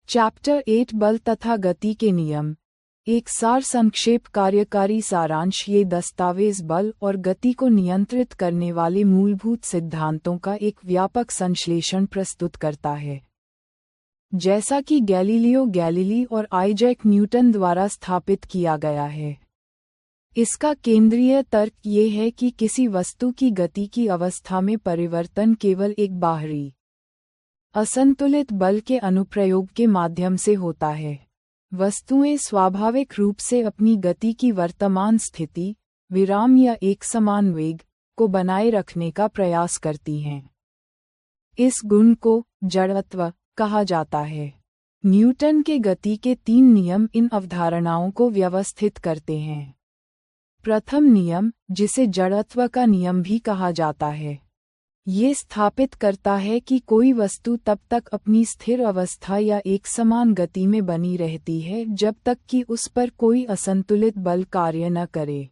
Chapter 8 बल तथा गति के नियम। एक सार संक्षेप कार्यकारी सारांश। ये दस्तावेज बल और गति को नियंत्रित करने वाले मूलभूत सिद्धांतों का एक व्यापक संश्लेषण प्रस्तुत करता है, जैसा कि गैलीलियो गैलीली और आइजैक न्यूटन द्वारा स्थापित किया गया है। इसका केंद्रीय तर्क ये है कि किसी वस्तु की गति की अवस्था में परिवर्तन केवल एक बाहरी असंतुलित बल के अनुप्रयोग के माध्यम से होता है। वस्तुएं स्वाभाविक रूप से अपनी गति की वर्तमान स्थिति, विराम या एक समान वेग को बनाए रखने का प्रयास करती हैं। इस गुण को जड़त्व कहा जाता है। न्यूटन के गति के 3 नियम इन अवधारणाओं को व्यवस्थित करते हैं। प्रथम नियम, जिसे जड़त्व का नियम भी कहा जाता है, ये स्थापित करता है कि कोई वस्तु तब तक अपनी स्थिर अवस्था या एक समान गति में बनी रहती है जब तक कि उस पर कोई असंतुलित बल कार्य न करे।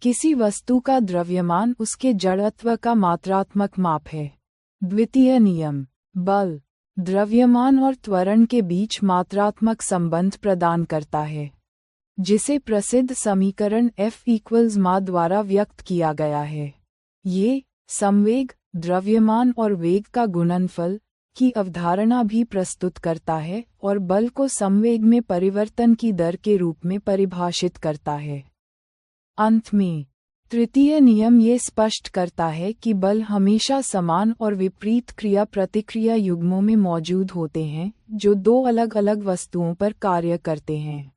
किसी वस्तु का द्रव्यमान उसके जड़त्व का मात्रात्मक माप है। द्वितीय नियम, बल, द्रव्यमान और त्वरण के बीच मात्रात्मक संबंध प्रदान करता है, जिसे प्रसिद्ध समीकरण F मा द्वारा व्यक्त किया गया है। ये संवेग, द्रव्यमान और वेग का गुणनफल की अवधारणा भी प्रस्तुत करता है और बल को संवेग में परिवर्तन की दर के रूप में परिभाषित करता है। अंत में, तृतीय नियम ये स्पष्ट करता है कि बल हमेशा समान और विपरीत क्रिया प्रतिक्रिया युग्मों में मौजूद होते हैं जो 2 अलग अलग वस्तुओं पर कार्य करते हैं।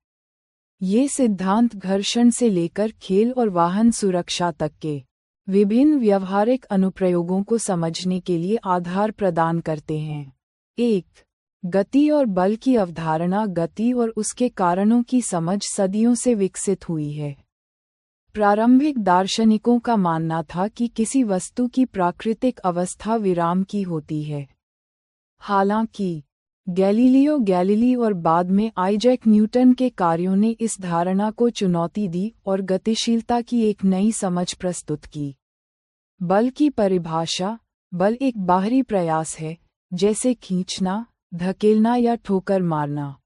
ये सिद्धांत घर्षण से लेकर खेल और वाहन सुरक्षा तक के विभिन्न व्यावहारिक अनुप्रयोगों को समझने के लिए आधार प्रदान करते हैं। 1. गति और बल की अवधारणा। गति और उसके कारणों की समझ सदियों से विकसित हुई है। प्रारंभिक दार्शनिकों का मानना था कि किसी वस्तु की प्राकृतिक अवस्था विराम की होती है। हालांकि गैलीलियो गैलीली और बाद में आइजैक न्यूटन के कार्यों ने इस धारणा को चुनौती दी और गतिशीलता की एक नई समझ प्रस्तुत की। बल की परिभाषा। बल एक बाहरी प्रयास है, जैसे खींचना, धकेलना या ठोकर मारना,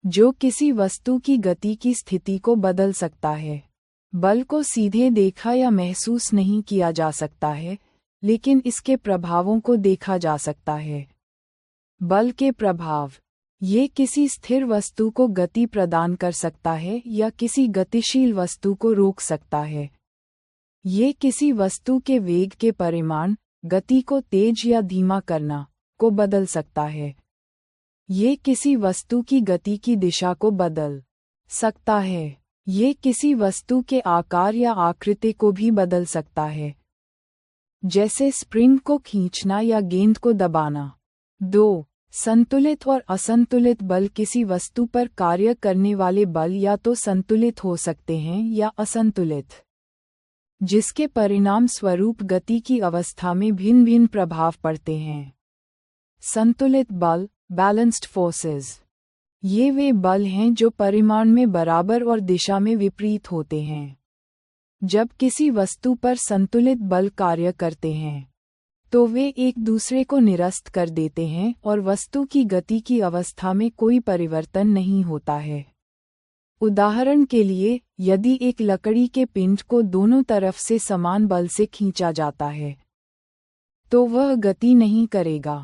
जो किसी वस्तु की गति की स्थिति को बदल सकता है। बल को सीधे देखा या महसूस नहीं किया जा सकता है, लेकिन इसके प्रभावों को देखा जा सकता है। बल के प्रभाव। ये किसी स्थिर वस्तु को गति प्रदान कर सकता है या किसी गतिशील वस्तु को रोक सकता है। ये किसी वस्तु के वेग के परिमाण, गति को तेज या धीमा करना, को बदल सकता है। ये किसी वस्तु की गति की दिशा को बदल सकता है। ये किसी वस्तु के आकार या आकृति को भी बदल सकता है, जैसे स्प्रिंग को खींचना या गेंद को दबाना। 2. संतुलित और असंतुलित बल। किसी वस्तु पर कार्य करने वाले बल या तो संतुलित हो सकते हैं या असंतुलित, जिसके परिणाम स्वरूप गति की अवस्था में भिन्न भिन्न प्रभाव पड़ते हैं। संतुलित बल, बैलेंस्ड फोर्सेस। ये वे बल हैं जो परिमाण में बराबर और दिशा में विपरीत होते हैं। जब किसी वस्तु पर संतुलित बल कार्य करते हैं, तो वे एक दूसरे को निरस्त कर देते हैं और वस्तु की गति की अवस्था में कोई परिवर्तन नहीं होता है। उदाहरण के लिए, यदि एक लकड़ी के पिंड को दोनों तरफ से समान बल से खींचा जाता है, तो वह गति नहीं करेगा।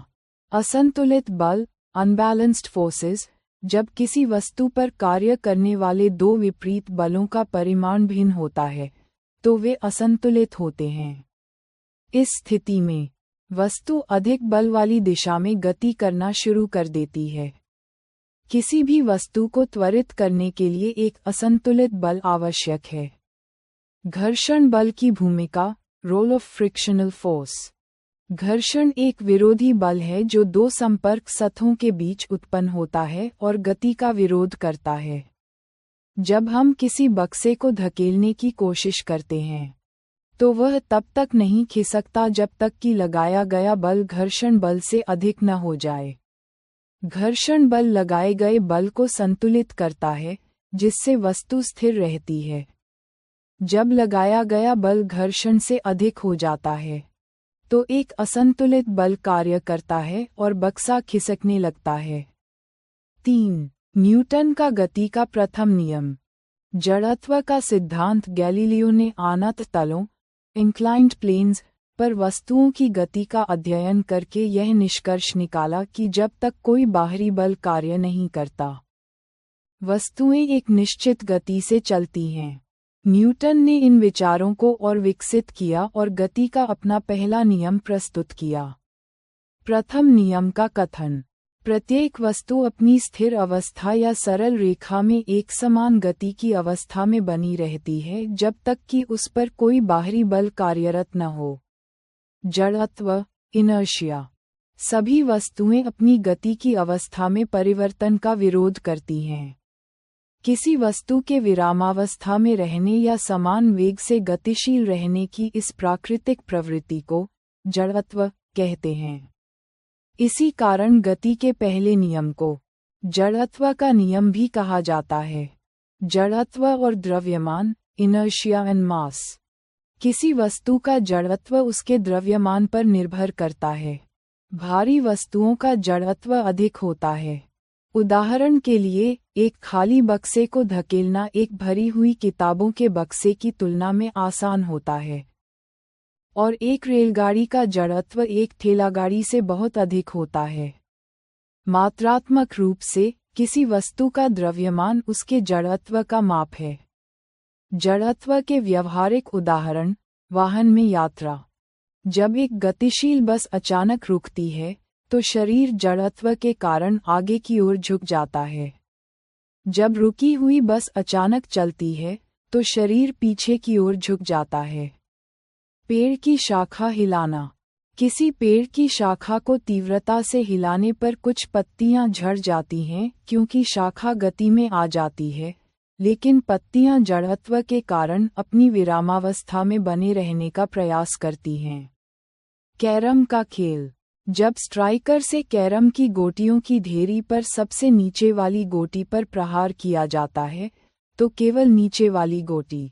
असंतुलित बल, अनबैलेंस्ड फोर्सेस। जब किसी वस्तु पर कार्य करने वाले 2 विपरीत बलों का परिमाण भिन्न होता है, तो वे असंतुलित होते हैं। इस स्थिति में वस्तु अधिक बल वाली दिशा में गति करना शुरू कर देती है। किसी भी वस्तु को त्वरित करने के लिए एक असंतुलित बल आवश्यक है। घर्षण बल की भूमिका। Role of frictional force. घर्षण एक विरोधी बल है जो 2 संपर्क सतहों के बीच उत्पन्न होता है और गति का विरोध करता है। जब हम किसी बक्से को धकेलने की कोशिश करते हैं, तो वह तब तक नहीं खिसकता जब तक कि लगाया गया बल घर्षण बल से अधिक न हो जाए। घर्षण बल लगाए गए बल को संतुलित करता है, जिससे वस्तु स्थिर रहती है। जब लगाया गया बल घर्षण से अधिक हो जाता है, तो एक असंतुलित बल कार्य करता है और बक्सा खिसकने लगता है। 3. न्यूटन का गति का प्रथम नियम। जड़त्व का सिद्धांत। गैलीलियो ने अनंत तलों इंक्लाइंड प्लेन्स पर वस्तुओं की गति का अध्ययन करके यह निष्कर्ष निकाला कि जब तक कोई बाहरी बल कार्य नहीं करता, वस्तुएं एक निश्चित गति से चलती हैं। न्यूटन ने इन विचारों को और विकसित किया और गति का अपना पहला नियम प्रस्तुत किया। प्रथम नियम का कथन। प्रत्येक वस्तु अपनी स्थिर अवस्था या सरल रेखा में एक समान गति की अवस्था में बनी रहती है जब तक कि उस पर कोई बाहरी बल कार्यरत न हो। जड़त्व, इनर्शिया। सभी वस्तुएं अपनी गति की अवस्था में परिवर्तन का विरोध करती हैं। किसी वस्तु के विरामावस्था में रहने या समान वेग से गतिशील रहने की इस प्राकृतिक प्रवृत्ति को जड़त्व कहते हैं। इसी कारण गति के पहले नियम को जड़त्व का नियम भी कहा जाता है। जड़त्व और द्रव्यमान, इनर्शिया एंड मास। किसी वस्तु का जड़त्व उसके द्रव्यमान पर निर्भर करता है। भारी वस्तुओं का जड़त्व अधिक होता है। उदाहरण के लिए, एक खाली बक्से को धकेलना एक भरी हुई किताबों के बक्से की तुलना में आसान होता है, और एक रेलगाड़ी का जड़त्व एक ठेलागाड़ी से बहुत अधिक होता है। मात्रात्मक रूप से, किसी वस्तु का द्रव्यमान उसके जड़त्व का माप है। जड़त्व के व्यावहारिक उदाहरण, वाहन में यात्रा। जब एक गतिशील बस अचानक रुकती है, तो शरीर जड़त्व के कारण आगे की ओर झुक जाता है। जब रुकी हुई बस अचानक चलती है, तो शरीर पीछे की ओर झुक जाता है। पेड़ की शाखा हिलाना। किसी पेड़ की शाखा को तीव्रता से हिलाने पर कुछ पत्तियां झड़ जाती हैं क्योंकि शाखा गति में आ जाती है, लेकिन पत्तियां जड़त्व के कारण अपनी विरामावस्था में बने रहने का प्रयास करती हैं। कैरम का खेल। जब स्ट्राइकर से कैरम की गोटियों की ढेरी पर सबसे नीचे वाली गोटी पर प्रहार किया जाता है, तो केवल नीचे वाली गोटी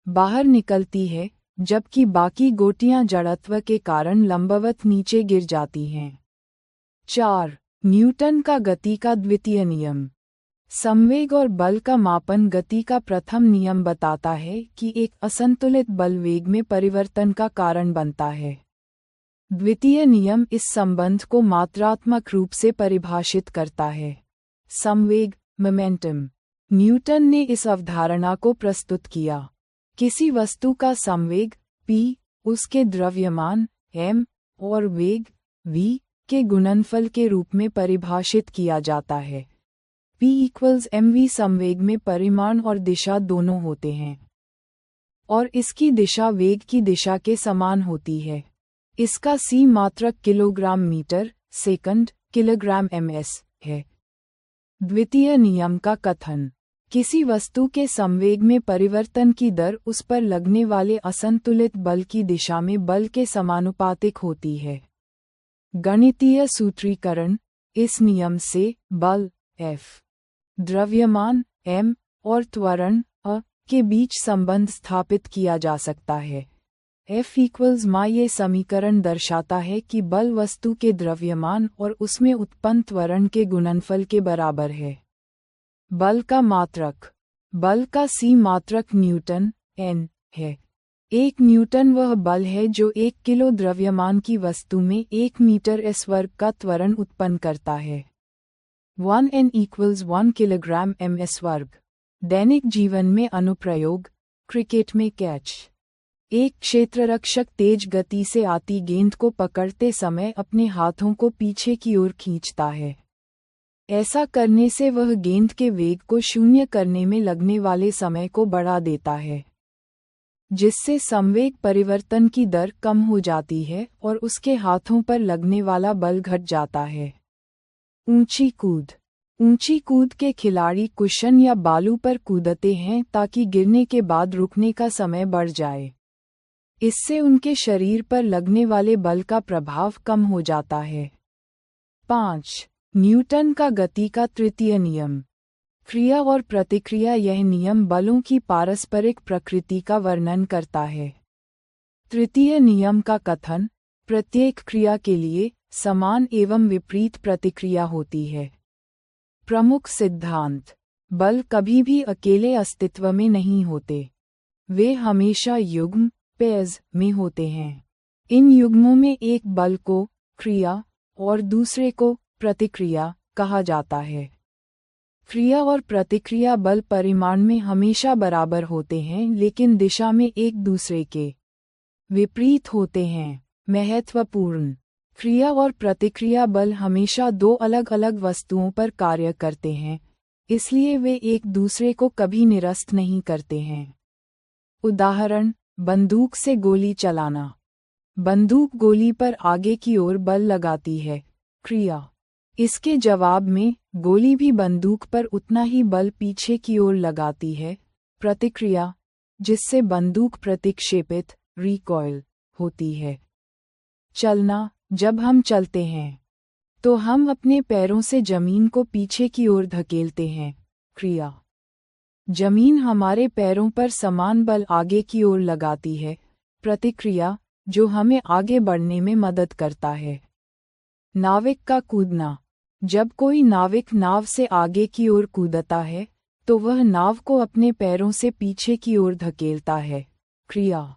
बाहर निकलती है, जबकि बाकी गोटियां जड़त्व के कारण लंबवत नीचे गिर जाती हैं। 4. न्यूटन का गति का द्वितीय नियम। संवेग और बल का मापन। गति का प्रथम नियम बताता है कि एक असंतुलित बल वेग में परिवर्तन का कारण बनता है। द्वितीय नियम इस संबंध को मात्रात्मक रूप से परिभाषित करता है। संवेग, मोमेंटम। न्यूटन ने इस अवधारणा को प्रस्तुत किया। किसी वस्तु का संवेग p उसके द्रव्यमान m और वेग v के गुणनफल के रूप में परिभाषित किया जाता है। p = mv। संवेग में परिमाण और दिशा दोनों होते हैं, और इसकी दिशा वेग की दिशा के समान होती है। इसका c मात्रक kilogram metre second kilogram ms है। द्वितीय नियम का कथन। किसी वस्तु के संवेग में परिवर्तन की दर उस पर लगने वाले असंतुलित बल की दिशा में बल के समानुपातिक होती है। गणितीय सूत्रीकरण। इस नियम से बल F, द्रव्यमान m और त्वरण a के बीच संबंध स्थापित किया जा सकता है। F = ma। ये समीकरण दर्शाता है कि बल वस्तु के द्रव्यमान और उसमें उत्पन्न त्वरण के गुणनफल के बराबर है। बल का मात्रक। बल का c मात्रक न्यूटन n है। 1 न्यूटन वह बल है जो 1 किलो द्रव्यमान की वस्तु में 1 मीटर s वर्ग का त्वरण उत्पन्न करता है। 1n = 1 किलोग्राम ms वर्ग। दैनिक जीवन में अनुप्रयोग। क्रिकेट में कैच। एक क्षेत्ररक्षक तेज गति से आती गेंद को पकड़ते समय अपने हाथों को पीछे की ओर खींचता है। ऐसा करने से वह गेंद के वेग को शून्य करने में लगने वाले समय को बढ़ा देता है। जिससे संवेग परिवर्तन की दर कम हो जाती है और उसके हाथों पर लगने वाला बल घट जाता है। ऊंची कूद। ऊंची कूद के खिलाड़ी कुशन या बालू पर कूदते हैं ताकि गिरने के बाद रुकने का समय बढ़ जाए। इससे उनके शरीर पर लगने वाले बल का प्रभाव कम हो जाता है। 5. न्यूटन का गति का तृतीय नियम। क्रिया और प्रतिक्रिया। यह नियम बलों की पारस्परिक प्रकृति का वर्णन करता है। तृतीय नियम का कथन, प्रत्येक क्रिया के लिए समान एवं विपरीत प्रतिक्रिया होती है। प्रमुख सिद्धांत, बल कभी भी अकेले अस्तित्व में नहीं होते। वे हमेशा युग्म पेयर्स में होते हैं। इन युग्मों में एक बल को क्रिया और दूसरे को प्रतिक्रिया कहा जाता है। क्रिया और प्रतिक्रिया बल परिमाण में हमेशा बराबर होते हैं लेकिन दिशा में एक दूसरे के विपरीत होते हैं। महत्वपूर्ण, क्रिया और प्रतिक्रिया बल हमेशा दो अलग अलग वस्तुओं पर कार्य करते हैं, इसलिए वे एक दूसरे को कभी निरस्त नहीं करते हैं। उदाहरण, बंदूक से गोली चलाना। बंदूक गोली पर आगे की ओर बल लगाती है, क्रिया। इसके जवाब में गोली भी बंदूक पर उतना ही बल पीछे की ओर लगाती है, प्रतिक्रिया, जिससे बंदूक प्रतिक्षेपित रिकॉइल होती है। चलना। जब हम चलते हैं तो हम अपने पैरों से जमीन को पीछे की ओर धकेलते हैं, क्रिया। जमीन हमारे पैरों पर समान बल आगे की ओर लगाती है, प्रतिक्रिया, जो हमें आगे बढ़ने में मदद करता है। नाविक का कूदना। जब कोई नाविक नाव से आगे की ओर कूदता है तो वह नाव को अपने पैरों से पीछे की ओर धकेलता है, क्रिया।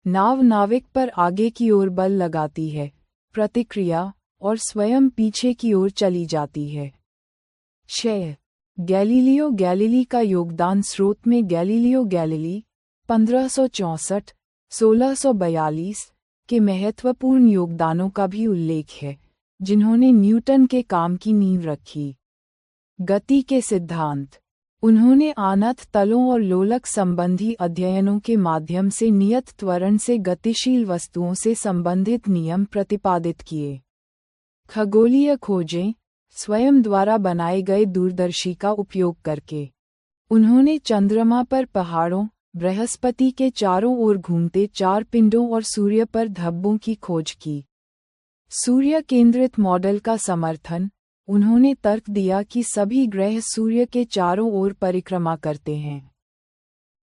नाव नाविक पर आगे की ओर बल लगाती है, प्रतिक्रिया, और स्वयं पीछे की ओर चली जाती है। 6. गैलीलियो गैलीली का योगदान। स्रोत में गैलीलियो गैलीली 1564-1642 के महत्वपूर्ण योगदानों का भी उल्लेख है, जिन्होंने न्यूटन के काम की नींव रखी। गति के सिद्धांत। उन्होंने आनत तलों और लोलक संबंधी अध्ययनों के माध्यम से नियत त्वरण से गतिशील वस्तुओं से संबंधित नियम प्रतिपादित किए। खगोलीय खोजें। स्वयं द्वारा बनाए गए दूरदर्शी का उपयोग करके उन्होंने चंद्रमा पर पहाड़ों, बृहस्पति के चारों ओर घूमते चार पिंडों और सूर्य पर धब्बों की खोज की। सूर्य केंद्रित मॉडल का समर्थन। उन्होंने तर्क दिया कि सभी ग्रह सूर्य के चारों ओर परिक्रमा करते हैं,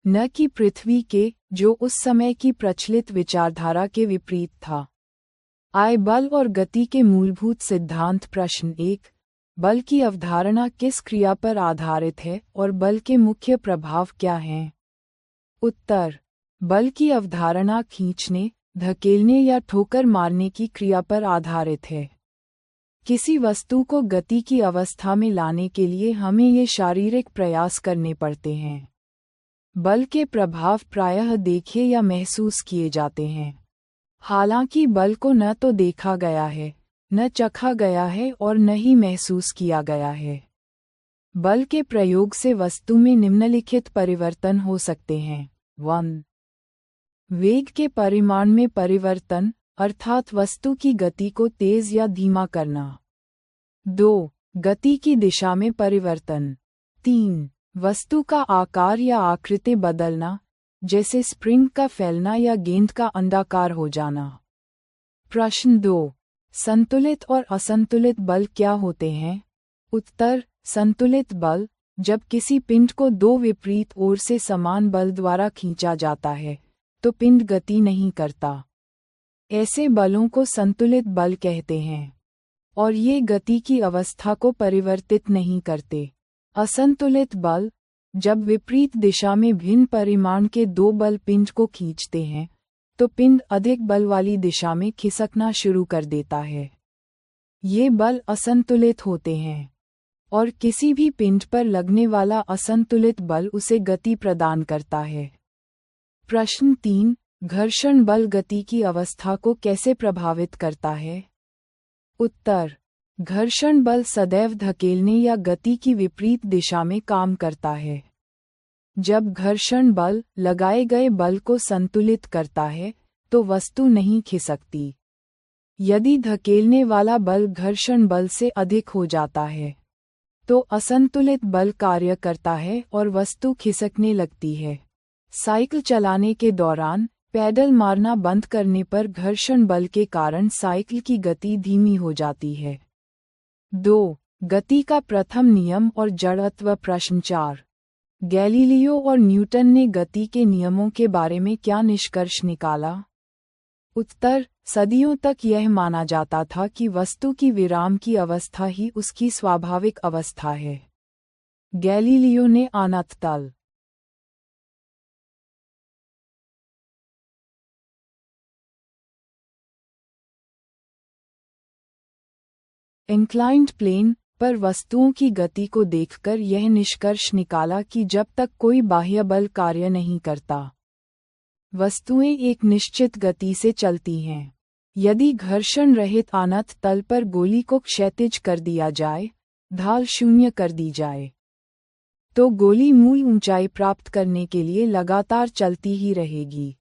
न कि पृथ्वी के, जो उस समय की प्रचलित विचारधारा के विपरीत था। बल और गति के मूलभूत सिद्धांत। प्रश्न 1, बल की अवधारणा किस क्रिया पर आधारित है और बल के मुख्य प्रभाव क्या हैं? उत्तर, बल की अवधारणा खींचने, धकेलने या ठोकर मारने की क्रिया पर आधारित है। किसी वस्तु को गति की अवस्था में लाने के लिए हमें ये शारीरिक प्रयास करने पड़ते हैं। बल के प्रभाव प्रायः देखे या महसूस किए जाते हैं। हालांकि बल को न तो देखा गया है, न चखा गया है और न ही महसूस किया गया है। बल के प्रयोग से वस्तु में निम्नलिखित परिवर्तन हो सकते हैं। 1. वेग के परिमाण में परिवर्तन, अर्थात वस्तु की गति को तेज या धीमा करना। 2. गति की दिशा में परिवर्तन। 3. वस्तु का आकार या आकृति बदलना, जैसे स्प्रिंग का फैलना या गेंद का अंडाकार हो जाना। प्रश्न 2, संतुलित और असंतुलित बल क्या होते हैं? उत्तर, संतुलित बल, जब किसी पिंड को दो विपरीत ओर से समान बल द्वारा खींचा जाता है, तो पिंड गति नहीं करता। ऐसे बलों को संतुलित बल कहते हैं, और ये गति की अवस्था को परिवर्तित नहीं करते। असंतुलित बल, जब विपरीत दिशा में भिन्न परिमाण के दो बल पिंड को खींचते हैं, तो पिंड अधिक बल वाली दिशा में खिसकना शुरू कर देता है। ये बल असंतुलित होते हैं, और किसी भी पिंड पर लगने वाला असंतुलित बल उसे गति प्रदान करता है। प्रश्न 3, घर्षण बल गति की अवस्था को कैसे प्रभावित करता है? उत्तर, घर्षण बल सदैव धकेलने या गति की विपरीत दिशा में काम करता है। जब घर्षण बल लगाए गए बल को संतुलित करता है तो वस्तु नहीं खिसकती। यदि धकेलने वाला बल घर्षण बल से अधिक हो जाता है तो असंतुलित बल कार्य करता है और वस्तु खिसकने लगती है। साइकिल चलाने के दौरान पैडल मारना बंद करने पर घर्षण बल के कारण साइकिल की गति धीमी हो जाती है। 2. गति का प्रथम नियम और जड़त्व। प्रश्न 4। गैलीलियो और न्यूटन ने गति के नियमों के बारे में क्या निष्कर्ष निकाला? उत्तर: सदियों तक यह माना जाता था कि वस्तु की विराम की अवस्था ही उसकी स्वाभाविक अवस्था है। गैलीलियो ने अनंत तल इंक्लाइंड प्लेन पर वस्तुओं की गति को देखकर यह निष्कर्ष निकाला कि जब तक कोई बाह्य बल कार्य नहीं करता, वस्तुएं एक निश्चित गति से चलती हैं। यदि घर्षण रहित अनंत तल पर गोली को क्षैतिज कर दिया जाए, ढाल शून्य कर दी जाए, तो गोली मूल ऊंचाई प्राप्त करने के लिए लगातार चलती ही रहेगी।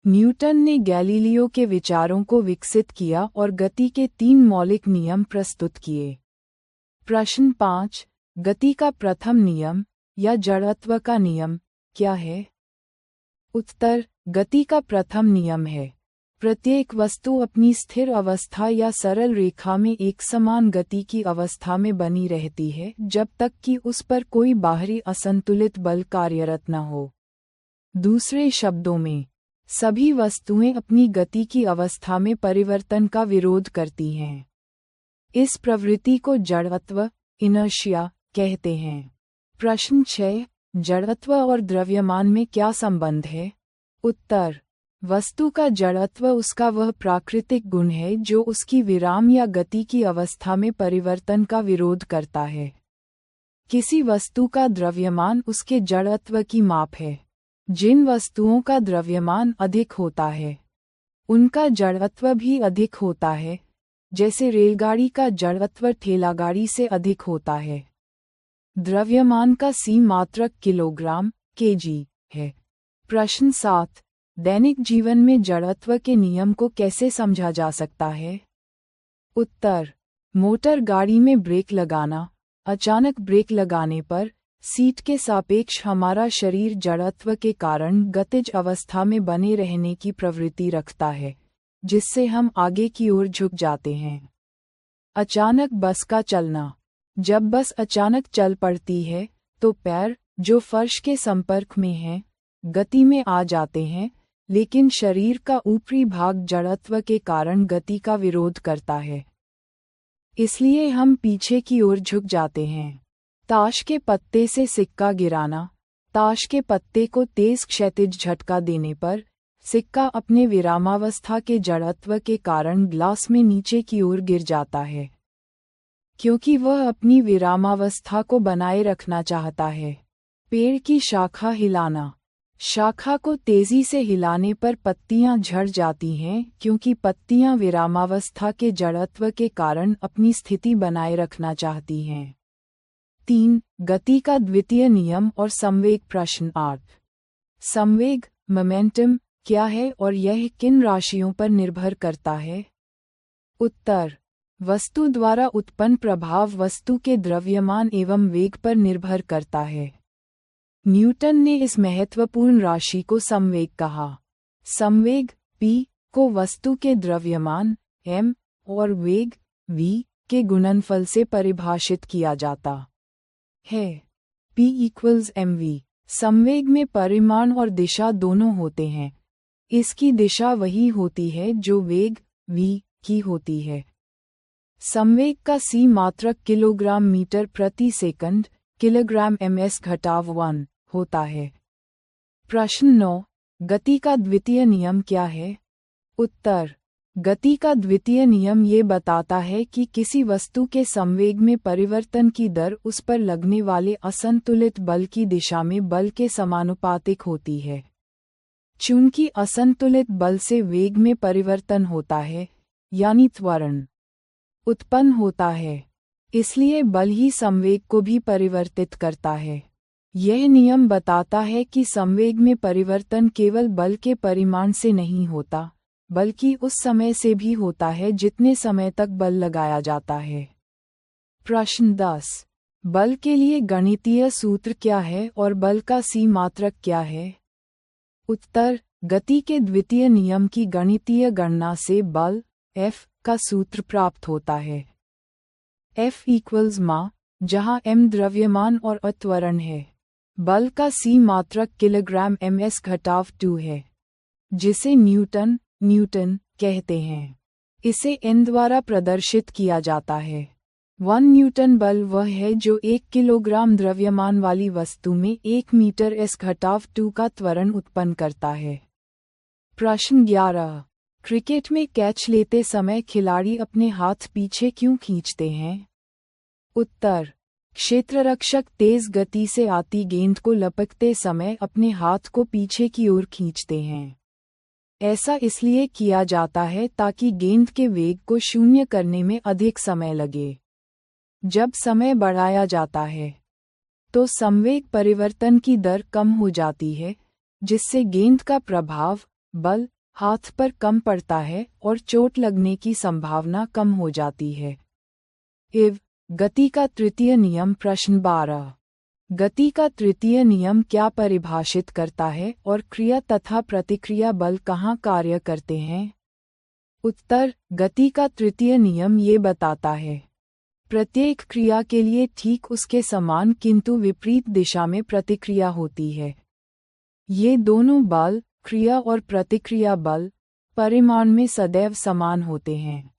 न्यूटन ने गैलीलियो के विचारों को विकसित किया और गति के 3 मौलिक नियम प्रस्तुत किए। प्रश्न 5। गति का प्रथम नियम या जड़त्व का नियम क्या है? उत्तर: गति का प्रथम नियम है, प्रत्येक वस्तु अपनी स्थिर अवस्था या सरल रेखा में एक समान गति की अवस्था में बनी रहती है जब तक कि उस पर कोई बाहरी असंतुलित बल कार्यरत न हो। दूसरे शब्दों में, सभी वस्तुएं अपनी गति की अवस्था में परिवर्तन का विरोध करती हैं। इस प्रवृत्ति को जड़त्व, इनर्शिया कहते हैं। प्रश्न 6। जड़त्व और द्रव्यमान में क्या संबंध है? उत्तर: वस्तु का जड़त्व उसका वह प्राकृतिक गुण है जो उसकी विराम या गति की अवस्था में परिवर्तन का विरोध करता है। किसी वस्तु का द्रव्यमान उसके जड़त्व की माप है। जिन वस्तुओं का द्रव्यमान अधिक होता है, उनका जड़त्व भी अधिक होता है, जैसे रेलगाड़ी का जड़त्व ठेलागाड़ी से अधिक होता है। द्रव्यमान का सी मात्रक किलोग्राम, केजी है। प्रश्न 7। दैनिक जीवन में जड़त्व के नियम को कैसे समझा जा सकता है? उत्तर: मोटर गाड़ी में ब्रेक लगाना, अचानक ब्रेक लगाने पर सीट के सापेक्ष हमारा शरीर जड़त्व के कारण गतिज अवस्था में बने रहने की प्रवृत्ति रखता है, जिससे हम आगे की ओर झुक जाते हैं। अचानक बस का चलना, जब बस अचानक चल पड़ती है तो पैर, जो फर्श के संपर्क में हैं, गति में आ जाते हैं, लेकिन शरीर का ऊपरी भाग जड़त्व के कारण गति का विरोध करता है, इसलिए हम पीछे की ओर झुक जाते हैं। ताश के पत्ते से सिक्का गिराना, ताश के पत्ते को तेज क्षैतिज झटका देने पर सिक्का अपने विरामावस्था के जड़त्व के कारण ग्लास में नीचे की ओर गिर जाता है, क्योंकि वह अपनी विरामावस्था को बनाए रखना चाहता है। पेड़ की शाखा हिलाना, शाखा को तेजी से हिलाने पर पत्तियां झड़ जाती हैं क्योंकि पत्तियां विरामावस्था के जड़त्व के कारण अपनी स्थिति बनाए रखना चाहती हैं। 3. गति का द्वितीय नियम और संवेग। प्रश्न 8। संवेग, मोमेंटम क्या है और यह किन राशियों पर निर्भर करता है? उत्तर: वस्तु द्वारा उत्पन्न प्रभाव वस्तु के द्रव्यमान एवं वेग पर निर्भर करता है। न्यूटन ने इस महत्वपूर्ण राशि को संवेग कहा। संवेग p को वस्तु के द्रव्यमान m और वेग v के गुणनफल से परिभाषित किया जाता है। p = mv। संवेग में परिमाण और दिशा दोनों होते हैं। इसकी दिशा वही होती है जो वेग v की होती है। संवेग का c मात्रक किलोग्राम मीटर प्रति सेकंड, किलोग्राम ms/1 होता है। प्रश्न 9। गति का द्वितीय नियम क्या है? उत्तर: गति का द्वितीय नियम ये बताता है कि किसी वस्तु के संवेग में परिवर्तन की दर उस पर लगने वाले असंतुलित बल की दिशा में बल के समानुपातिक होती है। चूंकि असंतुलित बल से वेग में परिवर्तन होता है, यानी त्वरण उत्पन्न होता है, इसलिए बल ही संवेग को भी परिवर्तित करता है। यह नियम बताता है कि संवेग में परिवर्तन केवल बल के परिमाण से नहीं होता, बल्कि उस समय से भी होता है जितने समय तक बल लगाया जाता है। प्रश्न 10। बल के लिए गणितीय सूत्र क्या है और बल का सी मात्रक क्या है? उत्तर, गति के द्वितीय नियम की गणितीय गणना से बल F का सूत्र प्राप्त होता है। F इक्वल्स मा, जहाँ m द्रव्यमान और त्वरण है। बल का सी मात्रक किलोग्राम ms घटाव 2 है, जिसे न्यूटन कहते हैं। इसे n द्वारा प्रदर्शित किया जाता है। 1 न्यूटन बल वह है जो 1 किलोग्राम द्रव्यमान वाली वस्तु में 1 मीटर s घटाव 2 का त्वरण उत्पन्न करता है। प्रश्न 11। क्रिकेट में कैच लेते समय खिलाड़ी अपने हाथ पीछे क्यों खींचते हैं? उत्तर, क्षेत्ररक्षक तेज गति से आती गेंद को लपकते समय अपने हाथ को पीछे की ओर खींचते हैं। ऐसा इसलिए किया जाता है ताकि गेंद के वेग को शून्य करने में अधिक समय लगे। जब समय बढ़ाया जाता है, तो संवेग परिवर्तन की दर कम हो जाती है, जिससे गेंद का प्रभाव, बल, हाथ पर कम पड़ता है और चोट लगने की संभावना कम हो जाती है। गति का तृतीय नियम। प्रश्न 12। गति का तृतीय नियम क्या परिभाषित करता है और क्रिया तथा प्रतिक्रिया बल कहाँ कार्य करते हैं? उत्तर, गति का तृतीय नियम ये बताता है, प्रत्येक क्रिया के लिए ठीक उसके समान किंतु विपरीत दिशा में प्रतिक्रिया होती है। ये दोनों बल, क्रिया और प्रतिक्रिया बल, परिमाण में सदैव समान होते हैं,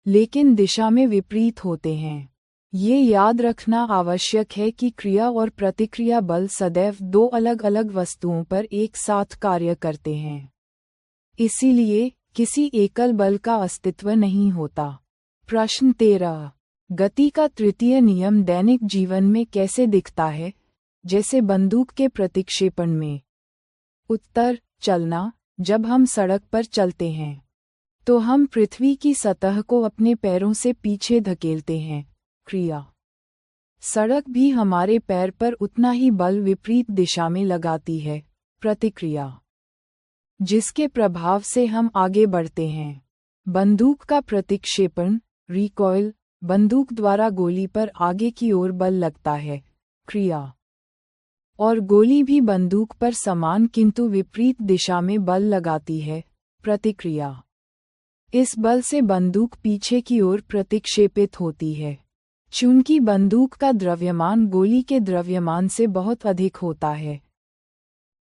लेकिन दिशा में विपरीत होते हैं। ये याद रखना आवश्यक है कि क्रिया और प्रतिक्रिया बल सदैव दो अलग अलग वस्तुओं पर एक साथ कार्य करते हैं। इसीलिए किसी एकल बल का अस्तित्व नहीं होता। प्रश्न 13। गति का तृतीय नियम दैनिक जीवन में कैसे दिखता है, जैसे बंदूक के प्रतिक्षेपण में? उत्तर, चलना। जब हम सड़क पर चलते हैं, तो हम पृथ्वी की सतह को अपने पैरों से पीछे धकेलते हैं। क्रिया, सड़क भी हमारे पैर पर उतना ही बल विपरीत दिशा में लगाती है। प्रतिक्रिया, जिसके प्रभाव से हम आगे बढ़ते हैं। बंदूक का प्रतिक्षेपण, रिकॉइल, बंदूक द्वारा गोली पर आगे की ओर बल लगता है। क्रिया, और गोली भी बंदूक पर समान किंतु विपरीत दिशा में बल लगाती है। प्रतिक्रिया, इस बल से बंदूक पीछे की ओर प्रतिक्षेपित होती है। चूंकि बंदूक का द्रव्यमान गोली के द्रव्यमान से बहुत अधिक होता है,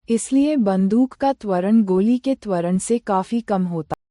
इसलिए बंदूक का त्वरण गोली के त्वरण से काफी कम होता है।